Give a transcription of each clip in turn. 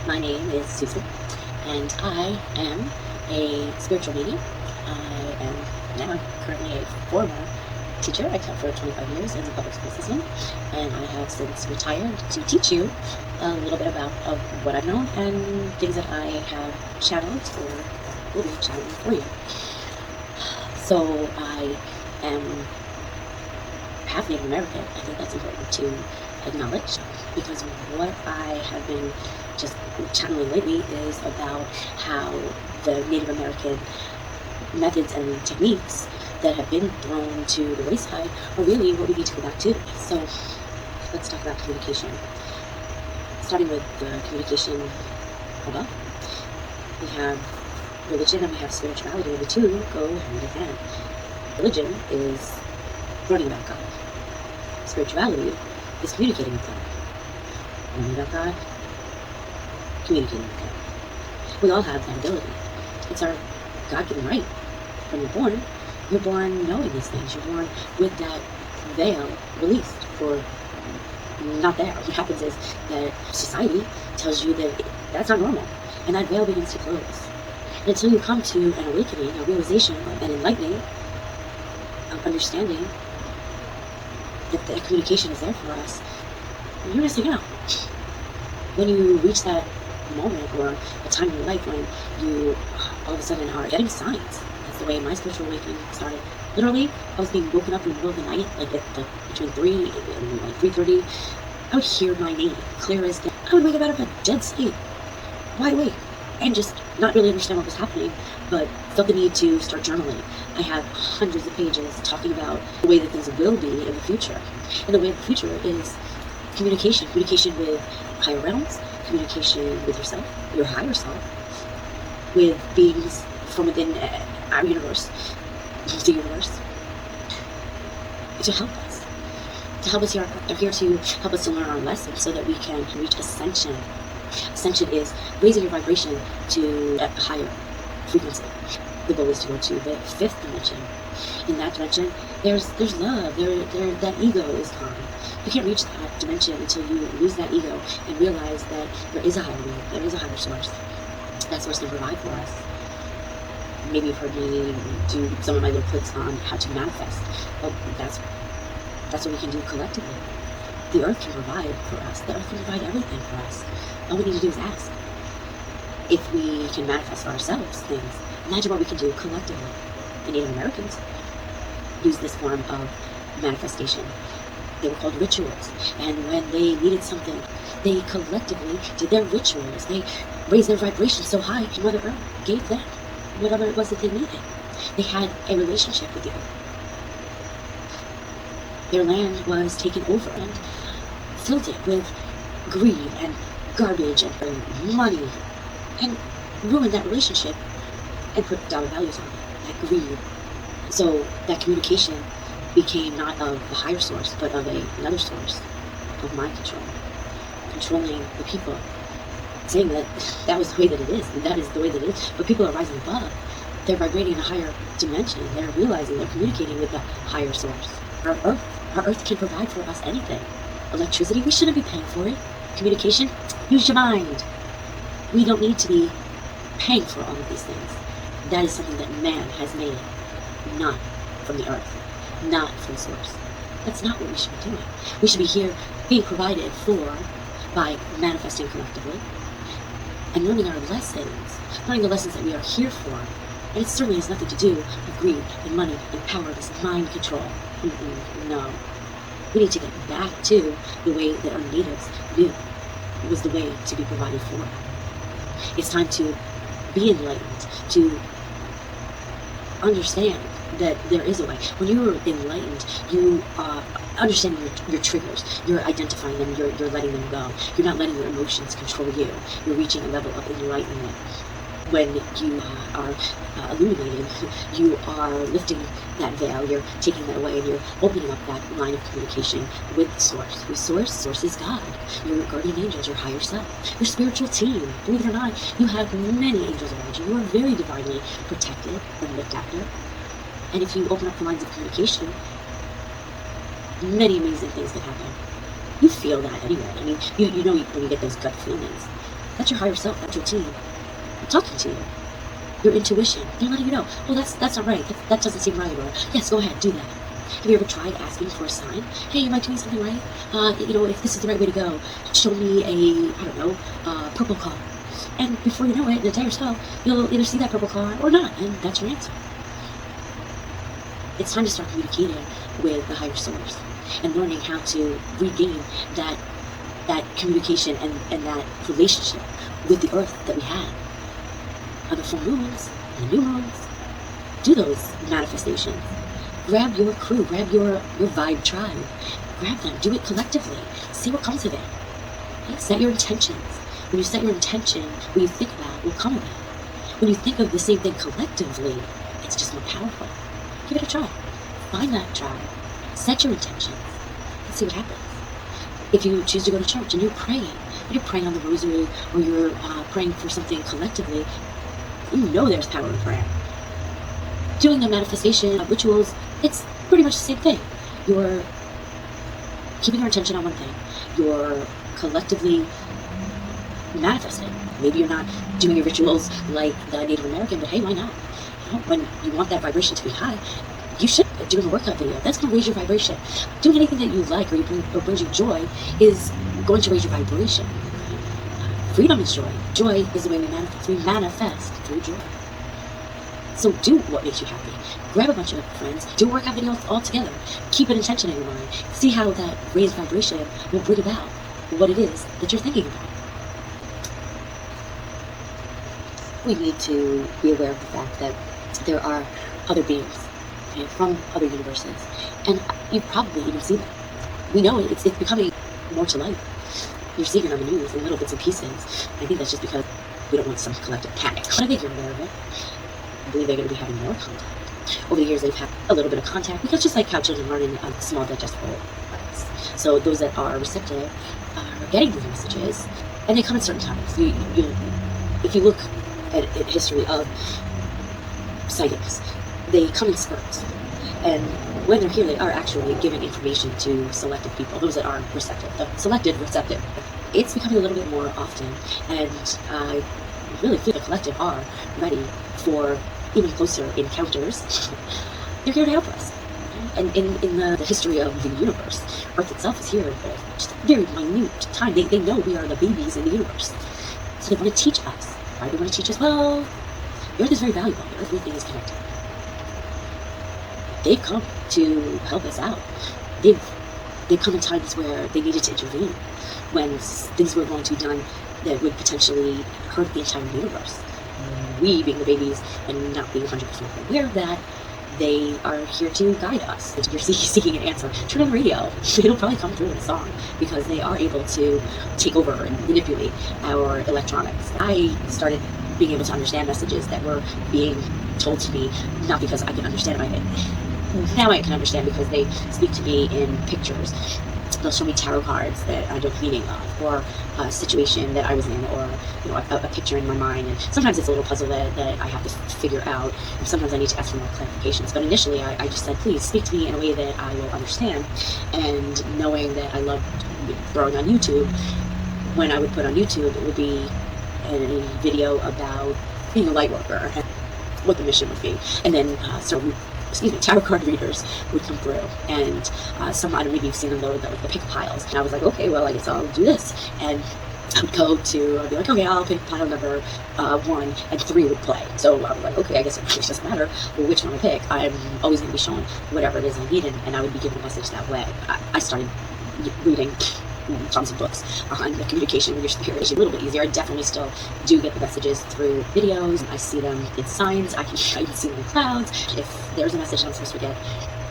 My name is Susan, and I am a spiritual medium. I am now currently a former teacher. I taught for 25 years in the public school system, and I have since retired to teach you a little bit about what I've known and things that I have channeled or will be channeling for you. So I am half Native American. I think that's important to acknowledge, because what I have been just channeling lately is about how the Native American methods and techniques that have been thrown to the wayside are really what we need to go back to. So let's talk about communication. Starting with the communication above, we have religion and we have spirituality, and the two go hand in hand. Religion is learning about God. Spirituality is communicating with God. Learning about God, communicating with God. We all have that ability. It's our God-given right. When you're born knowing these things. You're born with that veil released or not there. What happens is that society tells you that that's not normal, and that veil begins to close. And until you come to an awakening, a realization, an enlightening, of understanding that the communication is there for us, you're missing out. When you reach that moment or a time in your life when you all of a sudden are getting signs. That's the way my spiritual awakening started. Literally, I was being woken up in the middle of the night, like between 3 and like 3:30. I would hear my name clear as day. I would wake up out of a dead sleep, wide awake, and just not really understand what was happening, but felt the need to start journaling. I have hundreds of pages talking about the way that things will be in the future. And the way of the future is communication with higher realms, communication with yourself, your higher self, with beings from within our universe, the universe, to help us. To help us here, they're here to help us to learn our lessons so that we can reach ascension. Ascension is raising your vibration to a higher frequency. The goal is to go to the 5th dimension. In that dimension, there's love. That ego is gone. You can't reach that dimension until you lose that ego and realize that there is a higher being, there is a higher source. That source can provide for us. Maybe you've heard me do some of my little clips on how to manifest. Well, that's what we can do collectively. The earth can provide for us. The earth can provide everything for us. All we need to do is ask. If we can manifest for ourselves things, imagine what we can do collectively. The Native Americans used this form of manifestation. They were called rituals. And when they needed something, they collectively did their rituals. They raised their vibration so high, Mother Earth gave them whatever it was that they needed. They had a relationship with the earth. Their land was taken over and filled it with greed and garbage and money, and ruined that relationship and put dollar values on it, that greed. So that communication became not of the higher source, but of another source of mind control, controlling the people, saying that that was the way that it is, and that is the way that it is. But people are rising above. They're vibrating in a higher dimension. They're realizing they're communicating with the higher source. Our earth can provide for us anything. Electricity, we shouldn't be paying for it. Communication, use your mind. We don't need to be paying for all of these things. That is something that man has made, not from the earth, not from source. That's not what we should be doing. We should be here being provided for by manifesting collectively and learning our lessons, learning the lessons that we are here for. And it certainly has nothing to do with greed and money and power, this mind control. No. We need to get back to the way that our natives knew was the way to be provided for. It's time to be enlightened, to understand that there is a way. When you are enlightened, you are understanding your triggers. You're identifying them. You're letting them go. You're not letting your emotions control you. You're reaching a level of enlightenment. When you are illuminated, you are lifting that veil. You're taking that away, and you're opening up that line of communication with the source. Whose source is God. Your guardian angels, your higher self, your spiritual team. Believe it or not, you have many angels around you. You are very divinely protected and looked after. And if you open up the lines of communication, many amazing things can happen. You feel that anyway. I mean, you know when you get those gut feelings. That's your higher self, that's your team talking to you. Your intuition, they're letting you know, oh, that's not right, that doesn't seem right, or yes, go ahead, do that. Have you ever tried asking for a sign? Hey, am I doing something right? If this is the right way to go, show me purple car. And before you know it, in a day or so, you'll either see that purple car or not, and that's your answer. It's time to start communicating with the higher source and learning how to regain that communication and that relationship with the earth that we had. On the full moons, and the new moons, do those manifestations. Grab your crew, grab your vibe tribe. Grab them, do it collectively. See what comes of it. Okay? Set your intentions. When you set your intention, when you think about will come of it. When you think of the same thing collectively, it's just more powerful. Give it a try. Find that tribe. Set your intentions. And see what happens. If you choose to go to church and you're praying on the rosary, or you're praying for something collectively, you know there's power in prayer. Doing the manifestation of rituals, it's pretty much the same thing. You're keeping your attention on one thing. You're collectively manifesting. Maybe you're not doing your rituals like the Native American, but hey, why not? When you want that vibration to be high, you should be doing a workout video. That's going to raise your vibration. Doing anything that you like or brings you joy is going to raise your vibration. Freedom is joy. Joy is the way we manifest. We manifest through joy. So do what makes you happy. Grab a bunch of friends, do a workout video all together. Keep an intention in your mind. See how that raised vibration will bring about what it is that you're thinking about. We need to be aware of the fact that there are other beings, okay, from other universes, and you've probably even seen them. We know it's becoming more to light. You're seeing it on the news in little bits and pieces. I think that's just because we don't want some collective panic. But I think you're aware of it. I believe they're going to be having more contact. Over the years, they've had a little bit of contact, because just like how children learn in small digestible bites. So those that are receptive are getting these messages, and they come at certain times. If you look at history of psychics, they come in spurts. And when they're here, they are actually giving information to selected people, those that are receptive, the selected receptive. It's becoming a little bit more often, and I really feel the collective are ready for even closer encounters. They're here to help us. And in the history of the universe, Earth itself is here for just a very minute time. They know we are the babies in the universe. So they want to teach us. Why do they want to teach us? Well, the Earth is very valuable. Everything is connected. They've come to help us out. They've come in times where they needed to intervene, when things were going to be done that would potentially hurt the entire universe. We, being the babies and not being 100% aware of that, they are here to guide us. If you're seeking an answer, turn on the radio. It'll probably come through in a song, because they are able to take over and manipulate our electronics. I started being able to understand messages that were being told to me, not because I can understand them. Now I can understand because they speak to me in pictures. They'll show me tarot cards that I know the meaning of, or a situation that I was in, or a picture in my mind. And sometimes it's a little puzzle that I have to figure out, and sometimes I need to ask for more clarifications. But initially I just said, please speak to me in a way that I will understand. And knowing that I loved throwing on YouTube, when I would put on YouTube, it would be a video about being a Lightworker and what the mission would be. And then tarot card readers would come through, and some, I don't know, maybe you've seen them, like the pick piles. And I was like, okay, well, I guess I'll do this. And I would I'd be like, okay, I'll pick pile number 1, and 3 would play. So I was like, okay, I guess it really doesn't matter which one I pick. I'm always going to be shown whatever it is I need, and I would be given a message that way. I started reading tons of books on the communication with your spirit. It's a little bit easier. I definitely still do get the messages through videos. I see them in signs. I can see them in clouds. If there's a message I'm supposed to get,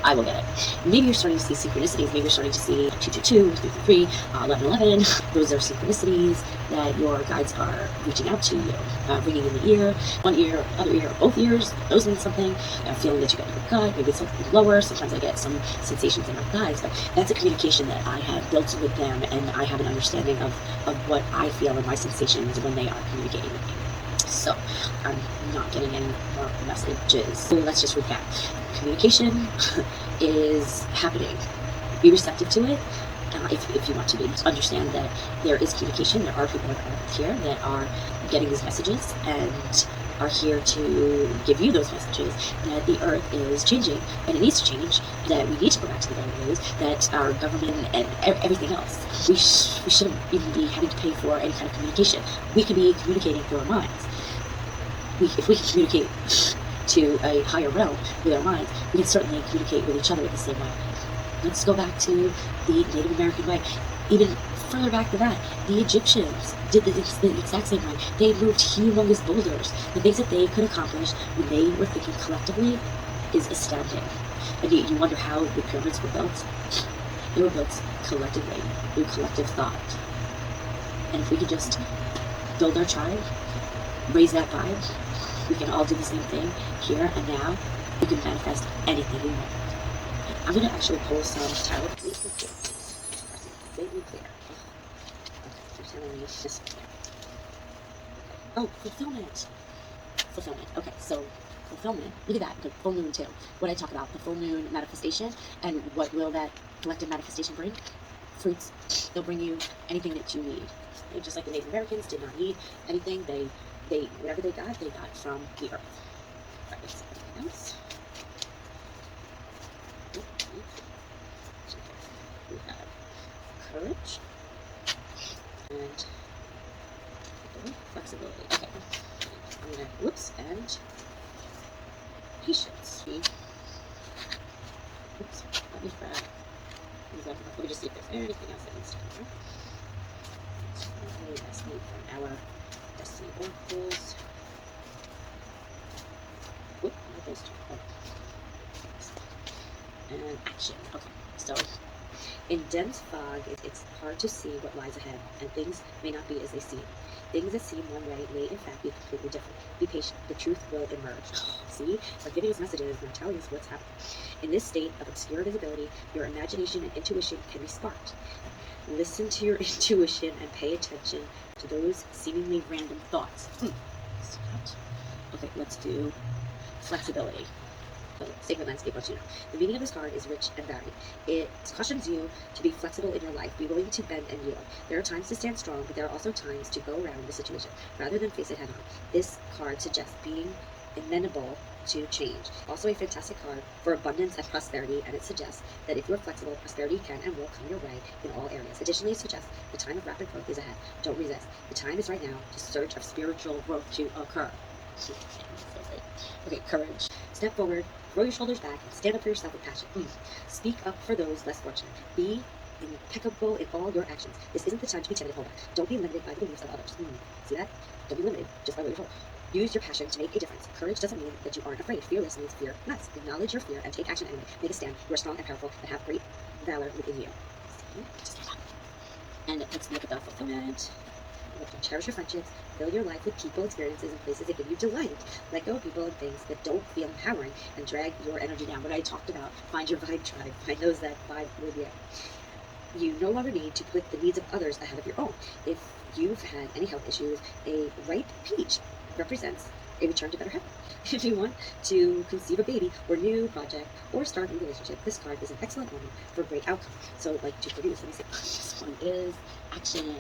I will get it. Maybe you're starting to see synchronicities. Maybe you're starting to see 222, 333, 1111. Those are synchronicities that your guides are reaching out to you, ringing in the ear, one ear, other ear, both ears. Those mean something. A feeling that you get in your gut. Maybe it's something lower. Sometimes I get some sensations in my guides. But that's a communication that I have built with them, and I have an understanding of what I feel and my sensations when they are communicating with me. So I'm not getting any more messages. So let's just recap. Communication is happening. Be receptive to it. if you want to be. Understand that there is communication. There are people out here that are getting these messages and are here to give you those messages that the earth is changing and it needs to change, that we need to go back to the better ways, that our government and everything else, we shouldn't even be having to pay for any kind of communication. We can be communicating through our minds. If we can communicate to a higher realm with our minds, we can certainly communicate with each other the same way. Let's go back to the Native American way. Even further back than that, the Egyptians did the exact same way. They moved humongous boulders. The things that they could accomplish when they were thinking collectively is astounding. And you wonder how the pyramids were built. They were built collectively, through collective thought. And if we could just build our tribe, raise that vibe, we can all do the same thing here and now. We can manifest anything we want. I'm going to actually pull some tarot cards. Completely clear. Okay, you're telling me it's just clear. Oh, fulfillment. Fulfillment. Okay, so fulfillment. Look at that. The full moon too. What I talk about, the full moon manifestation, and what will that collective manifestation bring? Fruits. They'll bring you anything that you need. And just like the Native Americans did not need anything, they whatever they got from the earth. Right, let's see anything else. We have courage and flexibility. Okay, I'm gonna whoops and patience. Oops, let me grab. Let me just see if there's anything else that needs to come out. That's neat from our Destiny Oracles. Whoop, what are those two? Oh. And action. Okay, so in dense fog, it's hard to see what lies ahead, and things may not be as they seem. Things that seem one way may, in fact, be completely different. Be patient. The truth will emerge. See? They're giving us messages. They're telling us what's happening. In this state of obscure visibility, your imagination and intuition can be sparked. Listen to your intuition and pay attention to those seemingly random thoughts. Okay, let's do flexibility. Sacred landscape, what you know. The meaning of this card is rich and varied. It cautions you to be flexible in your life, be willing to bend and yield. There are times to stand strong, but there are also times to go around the situation rather than face it head on. This card suggests being amenable to change. Also a fantastic card for abundance and prosperity, and it suggests that if you're flexible, prosperity can and will come your way in all areas. Additionally, it suggests the time of rapid growth is ahead. Don't resist. The time is right now to search of spiritual growth to occur. Okay, courage. Step forward, throw your shoulders back, and stand up for yourself with passion. Speak up for those less fortunate. Be impeccable in all your actions. This isn't the time to be timid. Hold back. Don't be limited by the beliefs of others. See that? Don't be limited just by what you're told. Use your passion to make a difference. Courage doesn't mean that you aren't afraid. Fearless means fear less. Acknowledge your fear and take action anyway. Make a stand. You are strong and powerful and have great valor within you. And let's look at the fulfillment. Cherish your friendships, fill your life with people, experiences, and places that give you delight. Let go of people and things that don't feel empowering and drag your energy down. What I talked about, find your vibe tribe. Find those that vibe with you. You no longer need to put the needs of others ahead of your own. If you've had any health issues, a ripe peach represents a return to better health. If you want to conceive a baby or new project or start a new relationship, this card is an excellent moment for a great outcome. So, like to produce, let me see. This one is action.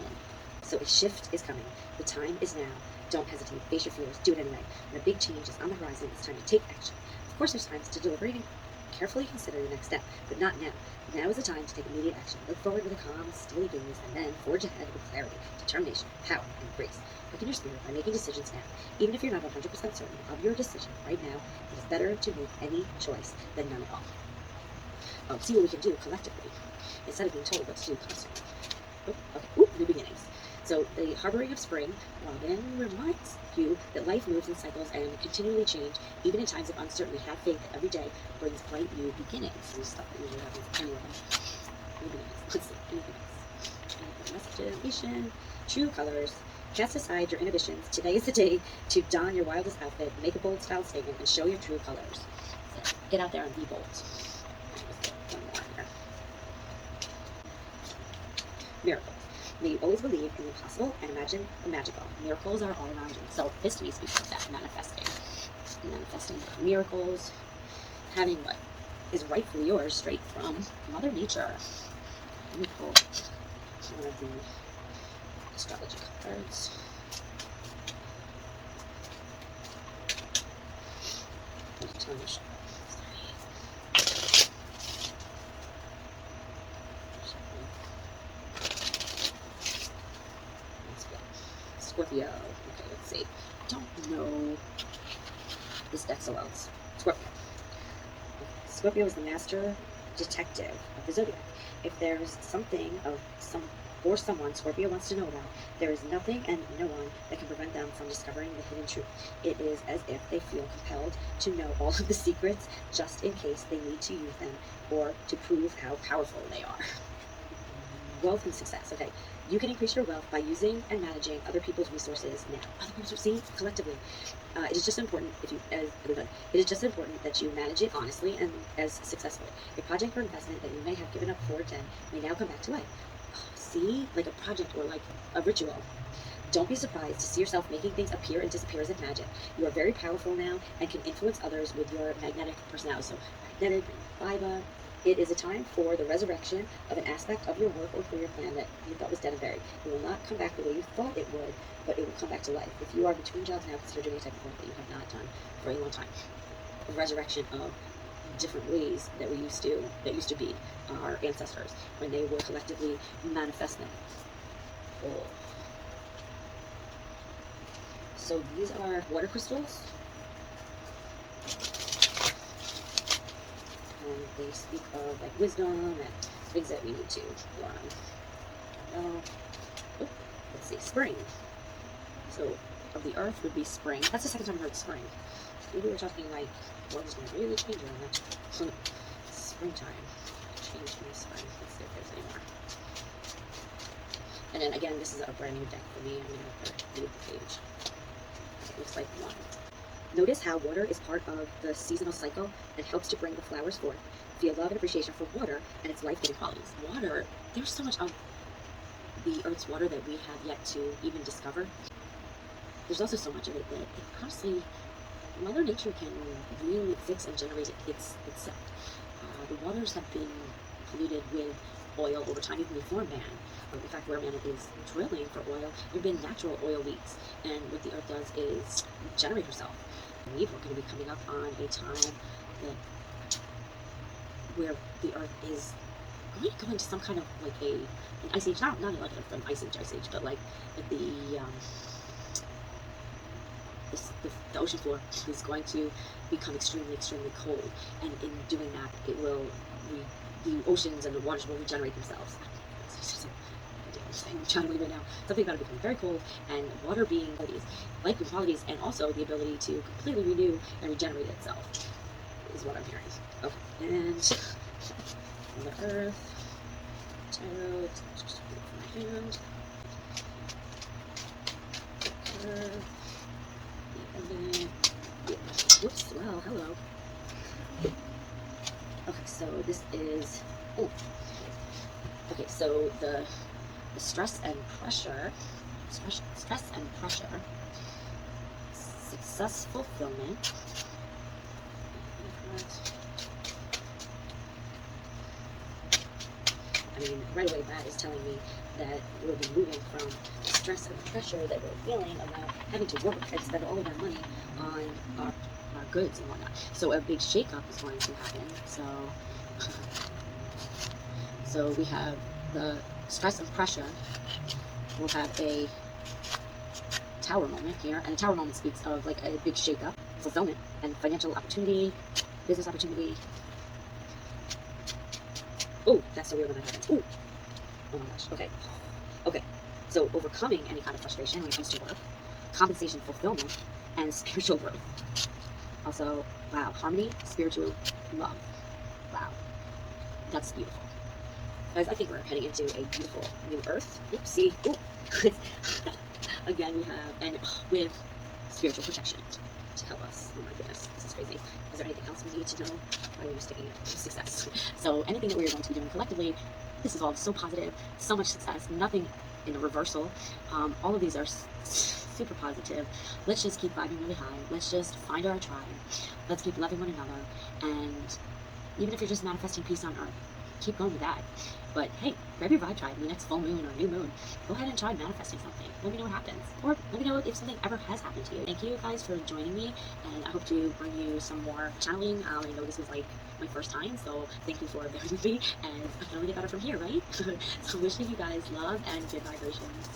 So a shift is coming. The time is now. Don't hesitate. Face your fears. Do it anyway. When a big change is on the horizon, it's time to take action. Of course, there's times to deliberate and carefully consider the next step, but not now. Now is the time to take immediate action. Look forward with a calm, steady gaze, and then forge ahead with clarity, determination, power, and grace. Quicken your spirit by making decisions now. Even if you're not 100% certain of your decision right now, it is better to make any choice than none at all. See what we can do collectively, instead of being told what to do constantly. New beginnings. So the harboring of spring, Robin reminds you that life moves in cycles and continually change, even in times of uncertainty. Have faith that every day brings bright new beginnings. Some stuff that usually happens anyway. New beginnings. Let's see, anything else? Message, mission, true colors. Cast aside your inhibitions. Today is the day to don your wildest outfit, make a bold style statement, and show your true colors. So get out there and be bold. One more here. Miracles. May you always believe in the impossible and imagine the magical. Miracles are all around you. So this to me speaks of that, manifesting. Manifesting miracles, having what is rightfully yours straight from Mother Nature. Let me pull one of the astrology cards. Scorpio. Okay, let's see. I don't know this deck so well. Scorpio. Scorpio is the master detective of the zodiac. If there's something of someone Scorpio wants to know about, there is nothing and no one that can prevent them from discovering the hidden truth. It is as if they feel compelled to know all of the secrets just in case they need to use them or to prove how powerful they are. Wealth and success. Okay, you can increase your wealth by using and managing other people's resources now. Other people's resources, collectively. It is just important it is just important that you manage it honestly and as successfully. A project or investment that you may have given up for 10 may now come back to life. See, like a project or like a ritual. Don't be surprised to see yourself making things appear and disappear as if magic. You are very powerful now and can influence others with your magnetic personality. So magnetic, vibe. It is a time for the resurrection of an aspect of your work or career plan that you thought was dead and buried. It will not come back the way you thought it would, but it will come back to life. If you are between jobs now, consider doing a type of work that you have not done for a long time. A resurrection of different ways that used to be our ancestors when they were collectively manifesting. Oh. So these are water crystals. And they speak of like wisdom and things that we need to learn. Let's see, spring. So of the earth would be spring. That's the second time I heard spring. Maybe we're talking like weather's gonna really change around that. Springtime. Change my spring. Let's see if there's any more. And then again, this is a brand new deck for me. I'm gonna read the page. It looks like one. Notice how water is part of the seasonal cycle and helps to bring the flowers forth. Feel love and appreciation for water and its life-giving qualities. Water, there's so much of the earth's water that we have yet to even discover. There's also so much of it that honestly, Mother Nature can really fix and generate itself. The waters have been polluted with oil over time, even before man. In fact, where man is drilling for oil, there have been natural oil leaks. And what the earth does is generate herself. I believe we're going to be coming up on a time where the earth is going to go into some kind of like an ice age, not like an ice age, but like the ocean floor is going to become extremely, extremely cold, and in doing that, the oceans and the waters will regenerate themselves. I'm trying to believe it now. Something about it becoming very cold, and water being life qualities, and also the ability to completely renew and regenerate itself is what I'm hearing. Okay, and Mother Earth, tarot, just put it in my hand. Whoops, well, hello. Okay, so this is, okay, so the stress and pressure, success fulfillment, I mean, right away that is telling me that we'll be moving from the stress and the pressure that we're feeling about having to work and spend all of our money on our goods and whatnot. So a big shakeup is going to happen. So we have the stress and pressure. We'll have a tower moment here, and the tower moment speaks of like a big shakeup, fulfillment, and financial opportunity, business opportunity. Oh, that's so weird when that happens. Ooh. Oh my gosh. Okay. So overcoming any kind of frustration when it comes to work, compensation, fulfillment, and spiritual growth. Also, wow, harmony, spiritual love. Wow. That's beautiful. Guys, I think we're heading into a beautiful new earth. Oopsie. Ooh. Again, we have, and with spiritual protection to help us. Oh my goodness, this is crazy. Is there anything else we need to know? Why are we sticking it? Success. So anything that we are going to be doing collectively, this is all so positive, so much success, nothing in a reversal. All of these are super positive. Let's just keep vibing really high. Let's just find our tribe. Let's keep loving one another. And even if you're just manifesting peace on earth, keep going with that. But hey, grab your vibe tribe, the next full moon or new moon. Go ahead and try manifesting something. Let me know what happens. Or let me know if something ever has happened to you. Thank you guys for joining me, and I hope to bring you some more channeling. I know this is like my first time, so thank you for bearing with me, and I can only get better from here, right? So wishing you guys love and good vibrations.